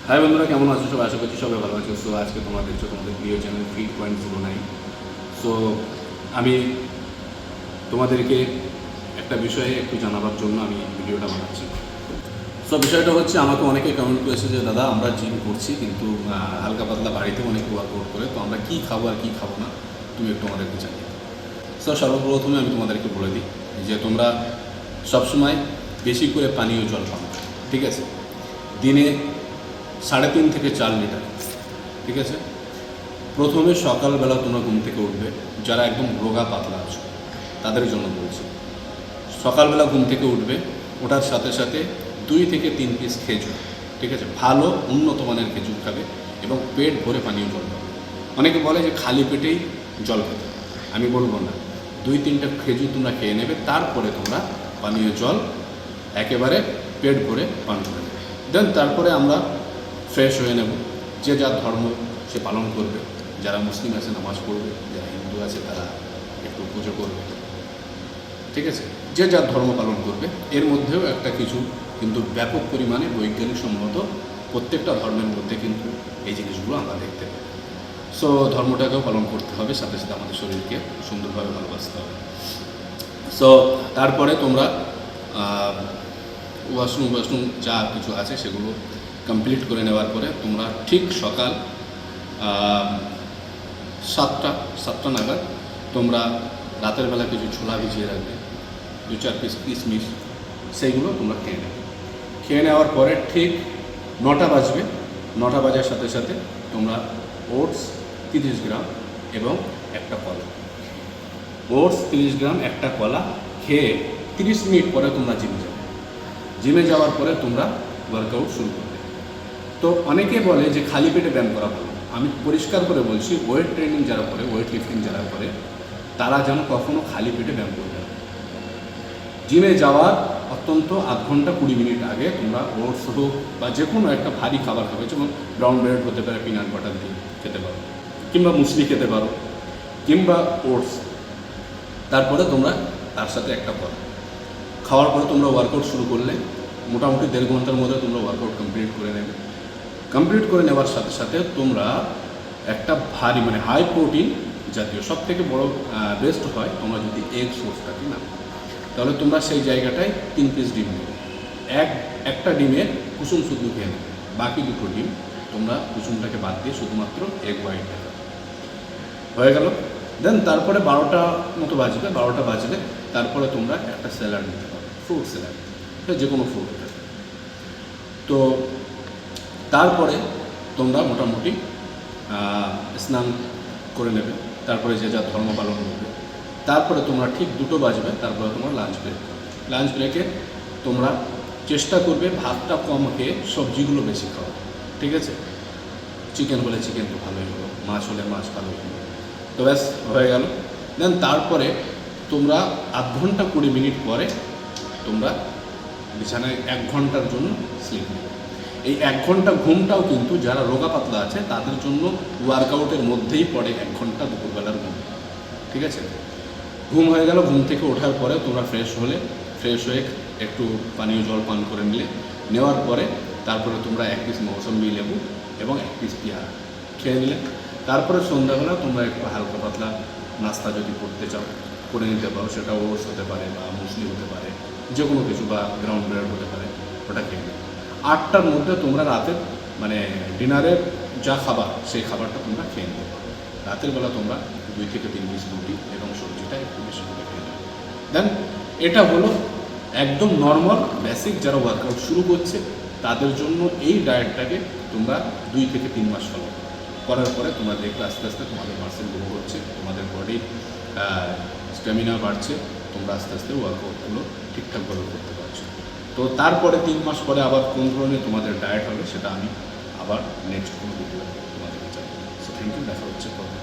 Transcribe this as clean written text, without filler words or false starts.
High বন্ধুরা, কেমন আছো সবাই? আশা করছি সবাই ভালো আছো। সো আজকে তোমরা দেখছো তোমাদের প্রিয় চ্যানেল Fit.09। সো আমি তোমাদেরকে একটা বিষয়ে একটু জানাবার জন্য আমি ভিডিওটা বানাচ্ছি। সো বিষয়টা হচ্ছে, আমাকে অনেকে কমেন্ট করেছে যে দাদা আমরা জিম করছি কিন্তু হালকা পাতলা বাড়িতে অনেকে ওয়ার্কআউট করে, তো আমরা কী খাবো আর কী খাবো না তুমি একটু আমাদেরকে জানিয়ে। সো সর্বপ্রথমে আমি তোমাদেরকে বলে দিই যে তোমরা সবসময় বেশি করে পানীয় জল পাবে, ঠিক আছে? দিনে 3.5 থেকে 4 লিটার, ঠিক আছে? প্রথমে সকালবেলা তোমরা ঘুম থেকে উঠবে, যারা একদম রোগা পাতলা আছো তাদের জন্য বলছি। সকালবেলা ঘুম থেকে উঠবে, ওঠার সাথে সাথে 2 থেকে 3 পিস খেজুর, ঠিক আছে? ভালো উন্নত মানের খেজুর খাবে এবং পেট ভরে পানীয় জল খাবে। অনেকে বলে যে খালি পেটেই জল খেতে, আমি বলবো না, 2-3টা খেজুর তোমরা খেয়ে নেবে, তারপরে তোমরা পানীয় জল একেবারে পেট ভরে পান করে নেবে। দেন তারপরে আমরা ফ্রেশ হয়ে নেব। যে যার ধর্ম সে পালন করবে, যারা মুসলিম আছে নামাজ পড়বে, যারা হিন্দু আছে তারা একটু পুজো করবে, ঠিক আছে? যে যার ধর্ম পালন করবে। এর মধ্যেও একটা কিছু কিন্তু ব্যাপক পরিমাণে বৈজ্ঞানিক সম্মত প্রত্যেকটা ধর্মের মধ্যে কিন্তু এই জিনিসগুলো আমরা দেখতে পাই। সো ধর্মটাকেও পালন করতে হবে, সাথে সাথে আমাদের শরীরকে সুন্দরভাবে ভালোবাসতে হবে। সো তারপরে তোমরা ওয়াশরুম যা কিছু আছে সেগুলো কমপ্লিট করে নেওয়ার পরে তোমরা ঠিক সকাল 7টা নাগাদ তোমরা রাতের বেলা কিছু ছোলা ভিজিয়ে রাখবে, 2-4 পিস কিশমিশ, সেইগুলো তোমরা খেয়ে নেবে। খেয়ে নেওয়ার পরে ঠিক 9টা বাজবে। 9টা বাজার সাথে সাথে তোমরা ওটস 30 গ্রাম এবং একটা কলা, ওটস 30 গ্রাম একটা কলা খেয়ে 30 মিনিট পরে তোমরা জিমে যাবে। জিমে যাওয়ার পরে তোমরা ওয়ার্কআউট শুরু করবে। তো অনেকে বলে যে খালি পেটে ব্যায়াম করা ভালো। আমি পরিষ্কার করে বলছি, ওয়েট ট্রেনিং যারা করে, ওয়েট লিফটিং যারা করে, তারা যেন কখনও খালি পেটে ব্যায়াম করবে না। জিমে যাওয়ার অত্যন্ত আধ ঘন্টা 20 মিনিট আগে তোমরা ওটস হোক বা যে কোনো একটা ভারী খাবার খাবে, যেমন ব্রাউন ব্রেড হতে পারে, পিনাট বাটার দিয়ে খেতে পারো, কিংবা মুসলি খেতে পারো, কিংবা ওটস। তারপরে তোমরা তার সাথে একটা কলা খাওয়ার পরে তোমরা ওয়ার্কআউট শুরু করলে মোটামুটি 1.5 ঘন্টার মধ্যে তোমরা ওয়ার্কআউট কমপ্লিট করে নেবে। কমপ্লিট করে নেওয়ার সাথে সাথে তোমরা একটা ভারী মানে হাই প্রোটিন জাতীয়, সব থেকে বড় বেস্ট হয় তোমরা যদি এগ সোর্স থাকে না, তাহলে তোমরা সেই জায়গাটায় 3 পিস ডিম নেবে। একটা ডিমে কুসুম শুধু খেয়ে নেবে, বাকি 2টো ডিম তোমরা কুসুমটাকে বাদ দিয়ে শুধুমাত্র এগ হোয়াইটটা খাবে। হয়ে গেল। দেন তারপরে 12টা মতো বাজবে। 12টা বাজলে তারপরে তোমরা একটা স্যালাড নিতে পারো, ফ্রুট স্যালাড, যে কোনো ফ্রুট। তো তারপরে তোমরা মোটামুটি স্নান করে নেবে, তারপরে যে যা ধর্ম পালন করবে। তারপরে তোমরা ঠিক 2টো বাজবে, তারপরে তোমার লাঞ্চ ব্রেক। লাঞ্চ ব্রেকে তোমরা চেষ্টা করবে ভাতটা কম খেয়ে সবজিগুলো বেশি খাওয়া, ঠিক আছে? চিকেন হলে চিকেন তো ভালোই হলো, মাছ হলে মাছ ভালোই হলো। তো ব্যাস হয়ে গেল। দেন তারপরে তোমরা আধ ঘন্টা 20 মিনিট পরে তোমরা বিছানায় 1 ঘন্টার জন্য স্লিপ নেবে। এই 1 ঘন্টা ঘুমটাও কিন্তু যারা রোগা পাতলা আছে তাদের জন্য ওয়ার্কআউটের মধ্যেই পড়ে 1 ঘন্টা দুপুরবেলার ঘুম, ঠিক আছে? ঘুম হয়ে গেল। ঘুম থেকে ওঠার পরে তোমরা ফ্রেশ হয়ে একটু পানীয় জল পান করে নিলে, নেওয়ার পরে তারপরে তোমরা 1 পিস মৌসম্বি লেবু এবং 1 পিস পেয়ারা খেয়ে নিলে। তারপরে সন্ধ্যাবেলা তোমরা একটু হালকা পাতলা নাস্তা যদি করতে চাও করে নিতে পারো, সেটা ওটস হতে পারে বা মুসলি হতে পারে, যে কোনো কিছু, বা গ্রাউন্ড ব্রেড হতে পারে, ওটা খেয়ে নেবে। 8টার মধ্যে তোমরা রাতের মানে ডিনারের যা খাবার সেই খাবারটা তোমরা খেয়ে নিতে পারো। রাতের বেলা তোমরা 2 থেকে 3 পিস রুটি এবং সবজিটা একটু বেশি করে খেয়ে নেবে। দেন এটা হলো একদম নর্মাল বেসিক যারা ওয়ার্কআউট শুরু করছে তাদের জন্য এই ডায়েটটাকে তোমরা 2 থেকে 3 মাস ফলো করার পরে তোমরা দেখবে আস্তে আস্তে তোমাদের মাসেল গ্রো হচ্ছে, তোমাদের বডির স্ট্যামিনা বাড়ছে, তোমরা আস্তে আস্তে ওয়ার্কআউটগুলো ঠিকঠাকভাবে করতে পারছো। তো তারপরে 3 মাস পরে আবার কোন ধরনের তোমাদের ডায়েট হবে সেটা আমি আবার নেক্সট কোনো ভিডিও তোমাদেরকে জানাবো। সো থ্যাংক ইউ, দেখা হচ্ছে পরে।